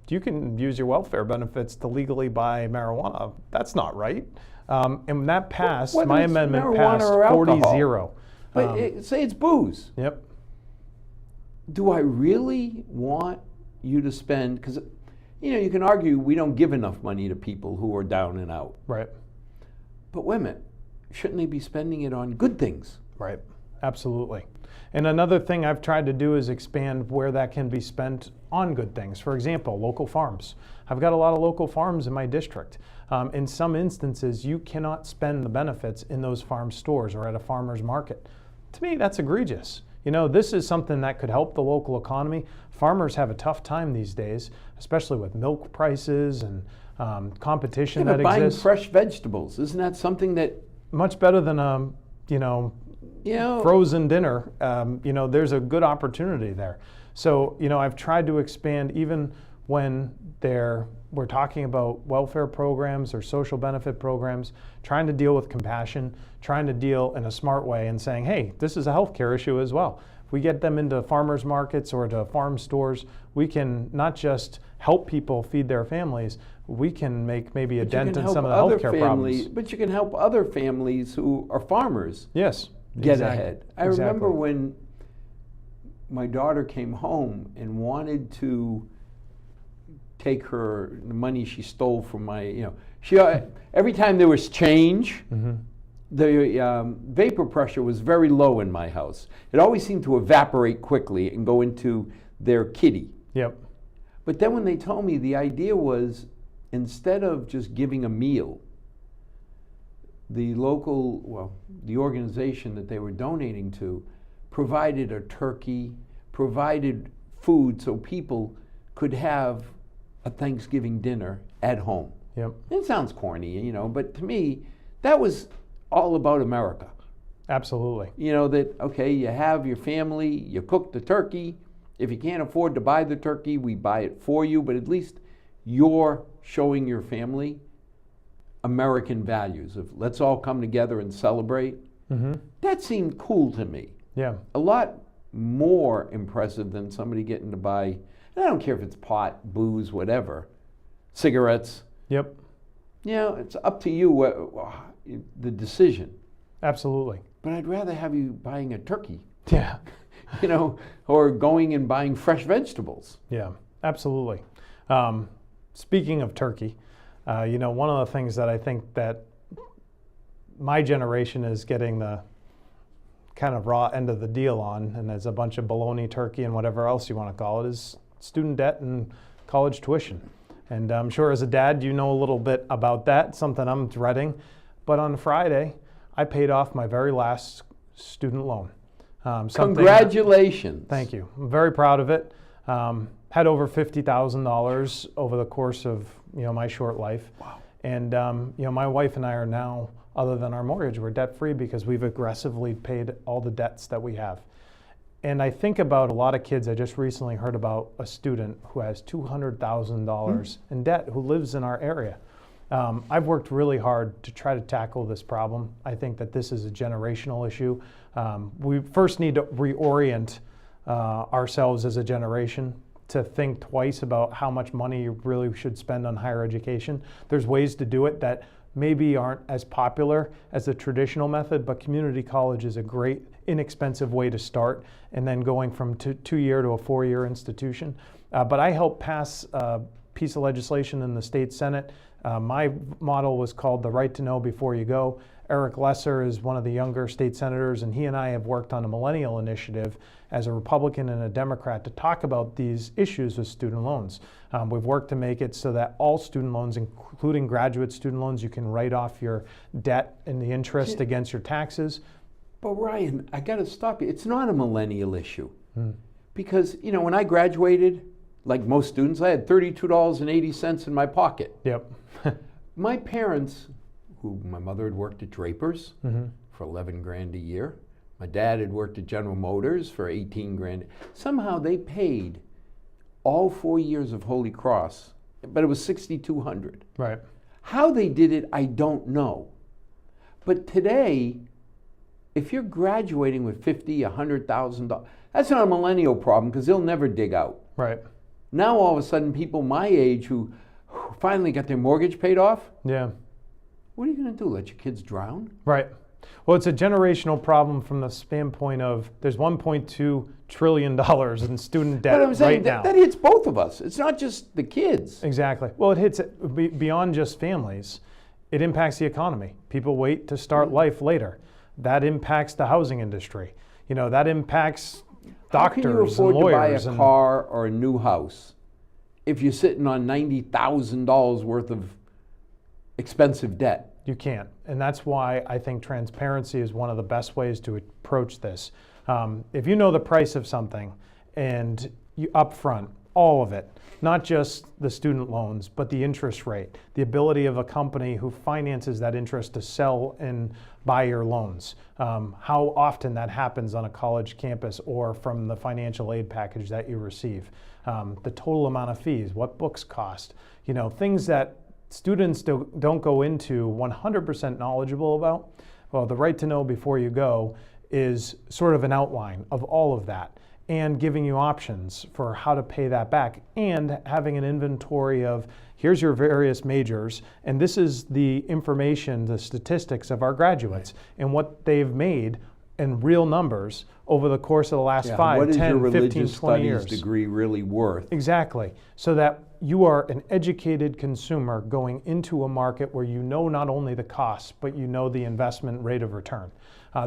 you can use your welfare benefits to legally buy marijuana. That's not right. And that passed, my amendment passed 40-0. But say it's booze. Yep. Do I really want you to spend, because you can argue we don't give enough money to people who are down and out. Right. But wait a minute, shouldn't they be spending it on good things? Right. Absolutely. And another thing I've tried to do is expand where that can be spent on good things. For example, local farms. I've got a lot of local farms in my district. In some instances, you cannot spend the benefits in those farm stores or at a farmer's market. To me, that's egregious. This is something that could help the local economy. Farmers have a tough time these days, especially with milk prices and competition that buying exists. fresh vegetables, isn't that something that... Much better than frozen dinner. There's a good opportunity there. So, I've tried to expand even when we're talking about welfare programs or social benefit programs, trying to deal with compassion, trying to deal in a smart way and saying, hey, this is a healthcare issue as well. If we get them into farmers markets or to farm stores, we can not just help people feed their families, we can make maybe a dent in some of the healthcare problems. But you can help other families who are farmers. Yes. Get ahead. I remember when my daughter came home and wanted to take the money she stole from my, every time there was change, the vapor pressure was very low in my house. It always seemed to evaporate quickly and go into their kitty. Yep. But then when they told me the idea was, instead of just giving a meal, the organization that they were donating to provided a turkey, provided food so people could have a Thanksgiving dinner at home. Yep. It sounds corny, but to me, that was all about America. Absolutely. That, okay, you have your family, you cook the turkey. If you can't afford to buy the turkey, we buy it for you, but at least you're showing your family American values of let's all come together and celebrate. Mm-hmm. That seemed cool to me. Yeah. A lot more impressive than somebody getting to buy, and I don't care if it's pot, booze, whatever, cigarettes. Yep. It's up to you, the decision. Absolutely. But I'd rather have you buying a turkey. Yeah. Or going and buying fresh vegetables. Yeah, absolutely. Speaking of turkey, one of the things that I think that my generation is getting the kind of raw end of the deal on, and there's a bunch of bologna turkey and whatever else you want to call it, is student debt and college tuition. And I'm sure as a dad, you know a little bit about that, something I'm dreading. But on Friday, I paid off my very last student loan. Congratulations. Thank you. I'm very proud of it. Had over $50,000 over the course of my short life. Wow. And my wife and I are now, other than our mortgage, we're debt free because we've aggressively paid all the debts that we have. And I think about a lot of kids. I just recently heard about a student who has $200,000 in debt who lives in our area. I've worked really hard to try to tackle this problem. I think that this is a generational issue. We first need to reorient ourselves as a generation to think twice about how much money you really should spend on higher education. There's ways to do it that maybe aren't as popular as the traditional method, but community college is a great, inexpensive way to start, and then going from two-year to a four-year institution. But I helped pass a piece of legislation in the state Senate My model was called The Right to Know Before You Go. Eric Lesser is one of the younger state senators, and he and I have worked on a millennial initiative as a Republican and a Democrat to talk about these issues with student loans. We've worked to make it so that all student loans, including graduate student loans, you can write off your debt and the interest against your taxes. But Ryan, I got to stop you. It's not a millennial issue. Because, when I graduated, like most students, I had $32.80 in my pocket. Yep. My parents, my mother had worked at Draper's for 11 grand a year. My dad had worked at General Motors for 18 grand. Somehow they paid all 4 years of Holy Cross, but it was $6,200. Right. How they did it, I don't know. But today, if you're graduating with $50,000, $100,000, that's not a millennial problem because they'll never dig out. Right. Now all of a sudden, people my age who finally got their mortgage paid off, Yeah. what are you going to do? Let your kids drown? Right. Well, it's a generational problem from the standpoint of there's $1.2 trillion in student debt But I'm saying right now. that hits both of us. It's not just the kids. Exactly. Well, it hits beyond just families. It impacts the economy. People wait to start life later. That impacts the housing industry. That impacts How can you doctors afford and to buy lawyers. a car or a new house if you're sitting on $90,000 worth of expensive debt? You can't. And that's why I think transparency is one of the best ways to approach this. If you know the price of something and you upfront, all of it, not just the student loans, but the interest rate, the ability of a company who finances that interest to sell and buy your loans, how often that happens on a college campus or from the financial aid package that you receive, the total amount of fees, what books cost, things that students don't go into 100% knowledgeable about. Well, the Right to Know Before You Go is sort of an outline of all of that and giving you options for how to pay that back and having an inventory of here's your various majors and this is the information, the statistics of our graduates and what they've made in real numbers over the course of the last 5, 10, 15, 20 years. What is your religious studies degree really worth? Exactly. So that you are an educated consumer going into a market where you know not only the costs, but you know the investment rate of return.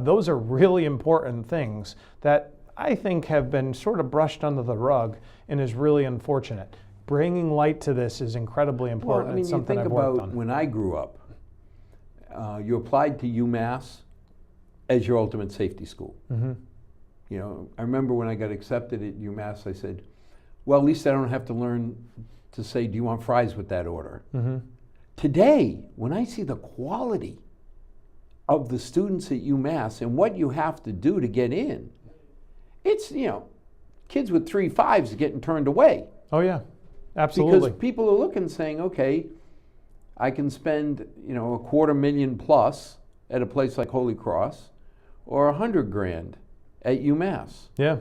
Those are really important things that I think have been sort of brushed under the rug and is really unfortunate. Bringing light to this is incredibly important. Well, I mean, it's you something think I've worked about on. when I grew up, you applied to UMass as your ultimate safety school. I remember when I got accepted at UMass, I said, well, at least I don't have to learn to say, do you want fries with that order? Today, when I see the quality of the students at UMass and what you have to do to get in, it's, kids with 3 5s getting turned away. Oh yeah, absolutely. Because people are looking saying, okay, I can spend, $250,000 plus at a place like Holy Cross or $100,000 at UMass. Yeah.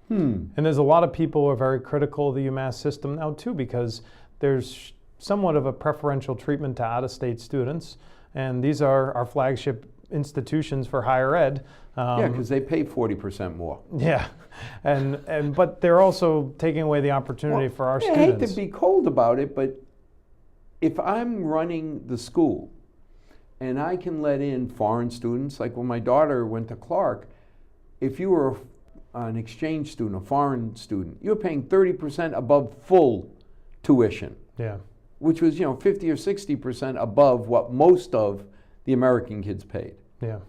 And there's a lot of people who are very critical of the UMass system now too, because there's somewhat of a preferential treatment to out-of-state students, and these are our flagship institutions for higher ed. Yeah, because they pay 40% more. Yeah, but they're also taking away the opportunity for our students. I hate to be cold about it, but if I'm running the school and I can let in foreign students, like when my daughter went to Clark, if you were an exchange student, a foreign student, you're paying 30% above full tuition. Yeah. Which was, 50 or 60% above what most of the American kids paid. Yeah.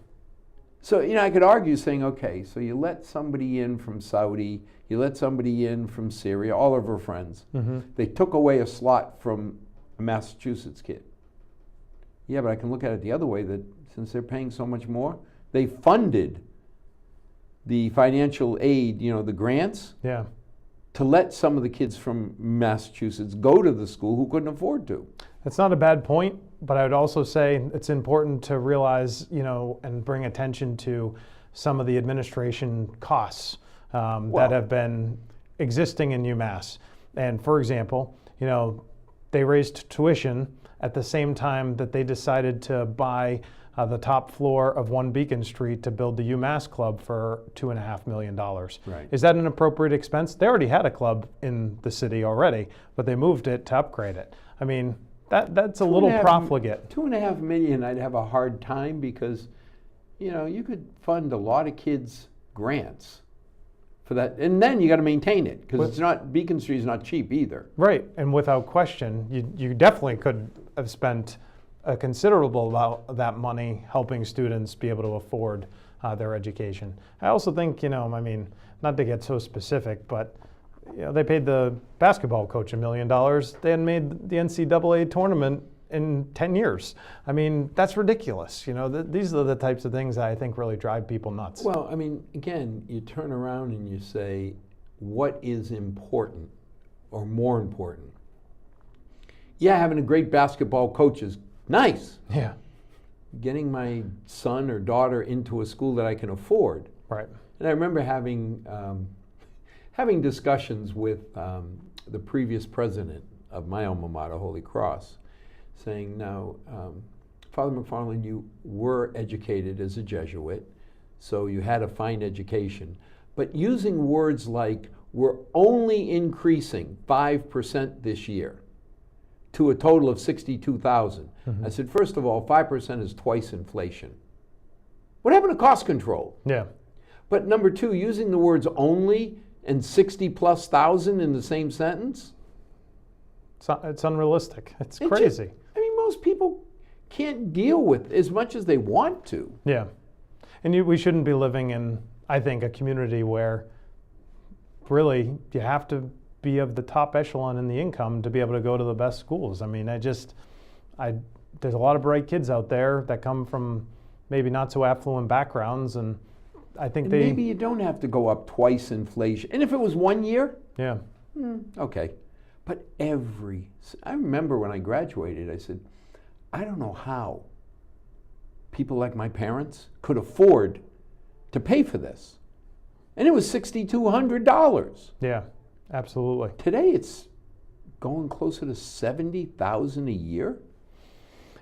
So, I could argue saying, okay, so you let somebody in from Saudi, you let somebody in from Syria, all of her friends. They took away a slot from a Massachusetts kid. Yeah, but I can look at it the other way, that since they're paying so much more, they funded the financial aid, the grants, to let some of the kids from Massachusetts go to the school who couldn't afford to. That's not a bad point, but I would also say it's important to realize, and bring attention to some of the administration costs that have been existing in UMass. And for example, they raised tuition at the same time that they decided to buy the top floor of 1 Beacon Street to build the UMass Club for $2.5 million. Right. Is that an appropriate expense? They already had a club in the city already, but they moved it to upgrade it. I mean, That's a little profligate. 2.5 million, I'd have a hard time because, you could fund a lot of kids' grants for that, and then you got to maintain it because it's not, Beacon Street is not cheap either. Right, and without question, you definitely could have spent a considerable amount of that money helping students be able to afford their education. I also think, not to get so specific, but they paid the basketball coach $1 million. They hadn't made the NCAA tournament in 10 years. That's ridiculous. These are the types of things that I think really drive people nuts. Well, again, you turn around and you say, what is important or more important? Yeah, having a great basketball coach is nice. Yeah. Getting my son or daughter into a school that I can afford. Right. And I remember having discussions with the previous president of my alma mater, Holy Cross, saying, now, Father McFarland, you were educated as a Jesuit, so you had a fine education, but using words like, we're only increasing 5% this year to a total of 62,000. Mm-hmm. I said, first of all, 5% is twice inflation. What happened to cost control? Yeah. But number two, using the words only and 60+ thousand in the same sentence? It's unrealistic. It's crazy. Most people can't deal with as much as they want to. Yeah. And we shouldn't be living in, I think, a community where really you have to be of the top echelon in the income to be able to go to the best schools. There's a lot of bright kids out there that come from maybe not so affluent backgrounds, and I think maybe you don't have to go up twice inflation. And if it was 1 year, yeah, okay. But I remember when I graduated, I said, I don't know how people like my parents could afford to pay for this. And it was $6,200. Yeah, absolutely. Today it's going closer to $70,000 a year.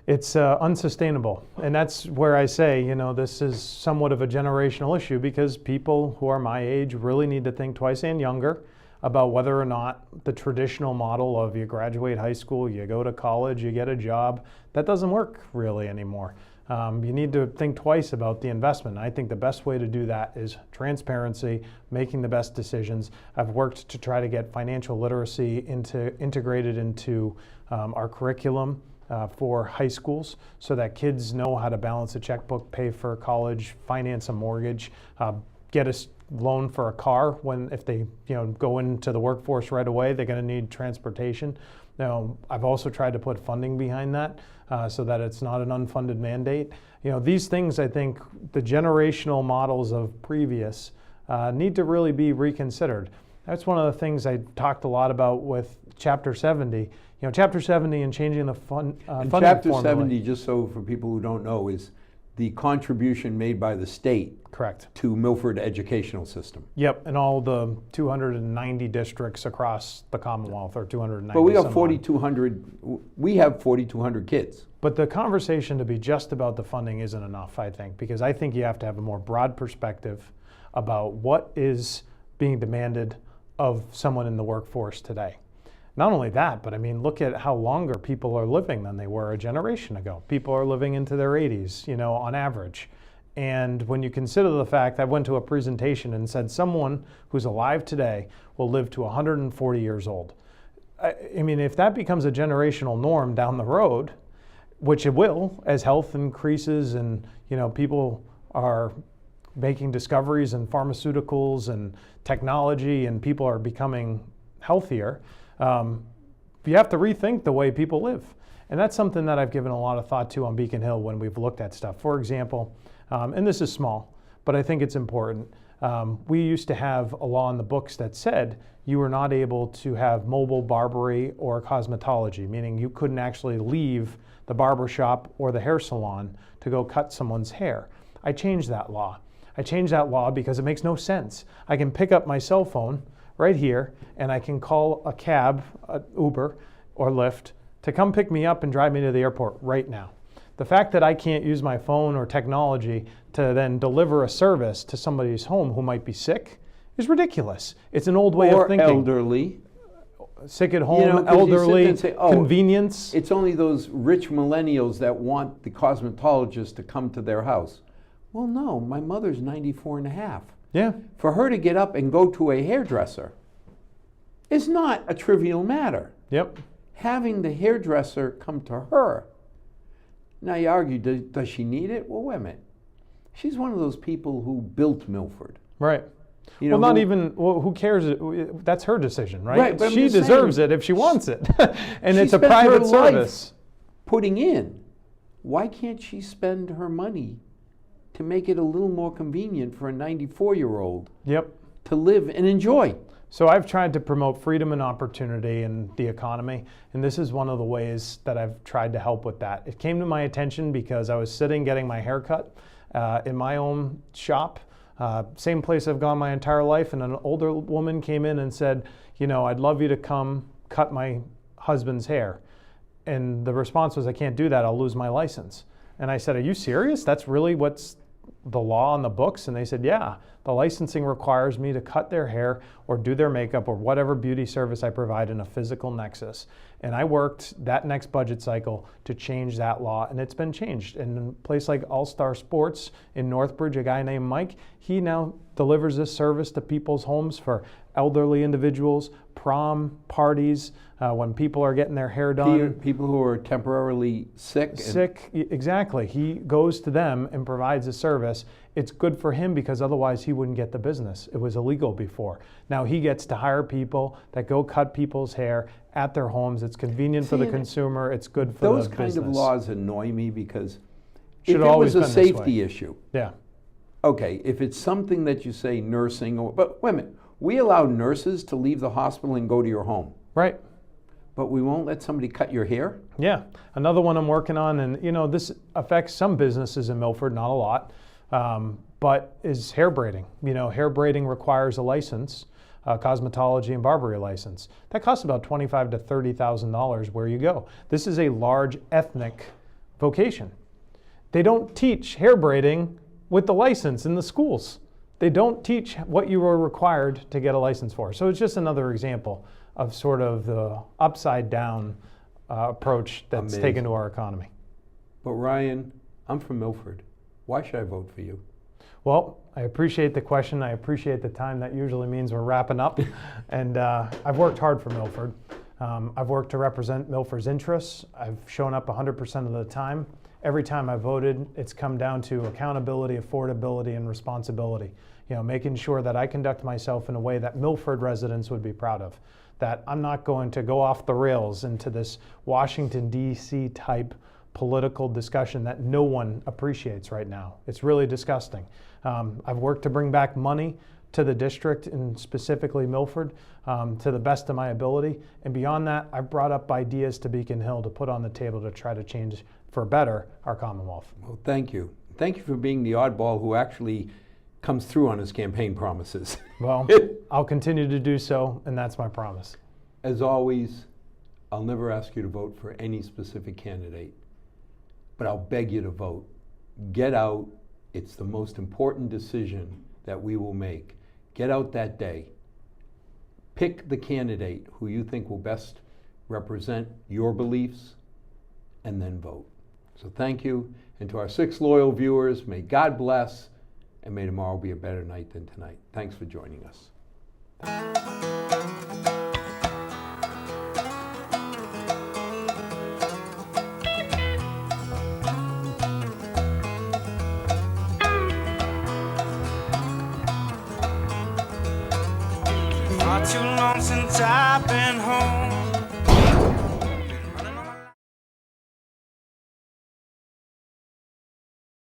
It's unsustainable. And that's where I say, this is somewhat of a generational issue because people who are my age really need to think twice and younger about whether or not the traditional model of you graduate high school, you go to college, you get a job, that doesn't work really anymore. You need to think twice about the investment. I think the best way to do that is transparency, making the best decisions. I've worked to try to get financial literacy integrated into our curriculum for high schools so that kids know how to balance a checkbook, pay for college, finance a mortgage, get a loan for a car if they go into the workforce right away. They're going to need transportation. Now, I've also tried to put funding behind that so that it's not an unfunded mandate. These things, I think the generational models of previous need to really be reconsidered. That's one of the things I talked a lot about with Chapter 70. Chapter 70 and changing the funding Chapter formula. 70, just so for people who don't know, is the contribution made by the state. Correct. To Milford educational system. Yep, and all the 290 districts across the Commonwealth, or 290. But we have 4,200. We have 4,200 kids. But the conversation to be just about the funding isn't enough, I think, because I think you have to have a more broad perspective about what is being demanded of someone in the workforce today. Not only that, but look at how longer people are living than they were a generation ago. People are living into their 80s, on average. And when you consider the fact, I went to a presentation and said someone who's alive today will live to 140 years old. If that becomes a generational norm down the road, which it will as health increases and people are making discoveries in pharmaceuticals and technology and people are becoming healthier, you have to rethink the way people live. And that's something that I've given a lot of thought to on Beacon Hill when we've looked at stuff. For example, and this is small, but I think it's important. We used to have a law in the books that said you were not able to have mobile barbery or cosmetology, meaning you couldn't actually leave the barber shop or the hair salon to go cut someone's hair. I changed that law. I changed that law because it makes no sense. I can pick up my cell phone right here and I can call a cab, Uber or Lyft, to come pick me up and drive me to the airport right now. The fact that I can't use my phone or technology to then deliver a service to somebody's home who might be sick is ridiculous. It's an old way of thinking. Or elderly. sick at home, 'cause you sit there elderly, and say, "Oh, convenience. it's only those rich millennials that want the cosmetologist to come to their house." Well, no, my mother's 94 and a half. Yeah, For her to get up and go to a hairdresser is not a trivial matter. yep. Having the hairdresser come to her. Now you argue, does she need it? Well, wait a minute. She's one of those people who built Milford. Right. You know, Well, not who- even, well, who cares? That's her decision, right? Right, but I'm She just deserves saying, it if she wants it. And she it's a spent her private life service. putting in. Why can't she spend her money to make it a little more convenient for a 94-year-old Yep. to live and enjoy? So I've tried to promote freedom and opportunity in the economy, and this is one of the ways that I've tried to help with that. It came to my attention because I was sitting getting my hair cut in my own shop, same place I've gone my entire life, and an older woman came in and said, you know, I'd love you to come cut my husband's hair. And the response was, I can't do that, I'll lose my license. And I said, are you serious? That's really what's the law on the books? And they said, yeah, the licensing requires me to cut their hair or do their makeup or whatever beauty service I provide in a physical nexus. And I worked that next budget cycle to change that law, and it's been changed. And in a place like All Star Sports in Northbridge, a guy named Mike, he now delivers this service to people's homes for elderly individuals, prom parties, when people are getting their hair done. People who are temporarily sick. Exactly. He goes to them and provides a service. It's good for him because otherwise he wouldn't get the business. It was illegal before. Now he gets to hire people that go cut people's hair at their homes. It's convenient for the consumer. It's good for the Those business. kind of laws annoy me because Should if it always was a been this way. safety issue, Yeah. okay, if it's something that you say nursing, but wait a minute, we allow nurses to leave the hospital and go to your home, Right. but we won't let somebody cut your hair? Yeah, another one I'm working on, and you know, this affects some businesses in Milford, not a lot, but is hair braiding. You know, hair braiding requires a license, cosmetology and barbery license. That costs about $25,000 to $30,000 where you go. This is a large ethnic vocation. They don't teach hair braiding with the license in the schools. They don't teach what you are required to get a license for. So it's just another example of sort of the upside down approach that's Amazing. taken to our economy. But Ryan, I'm from Milford. Why should I vote for you? Well, I appreciate the question. I appreciate the time. That usually means we're wrapping up. And I've worked hard for Milford. I've worked to represent Milford's interests. I've shown up 100% of the time. Every time I voted, it's come down to accountability, affordability, and responsibility. You know, making sure that I conduct myself in a way that Milford residents would be proud of. That I'm not going to go off the rails into this Washington, D.C. type political discussion that no one appreciates right now. It's really disgusting. I've worked to bring back money to the district and specifically Milford to the best of my ability. And beyond that, I've brought up ideas to Beacon Hill to put on the table to try to change for better our Commonwealth. Well, thank you. Thank you for being the oddball who actually comes through on his campaign promises. Well, I'll continue to do so, and that's my promise. As always, I'll never ask you to vote for any specific candidate, but I'll beg you to vote. Get out. It's the most important decision that we will make. Get out that day. Pick the candidate who you think will best represent your beliefs, and then vote. So thank you. And to our 6 loyal viewers, may God bless, and may tomorrow be a better night than tonight. Thanks for joining us. Not too long since I've been home.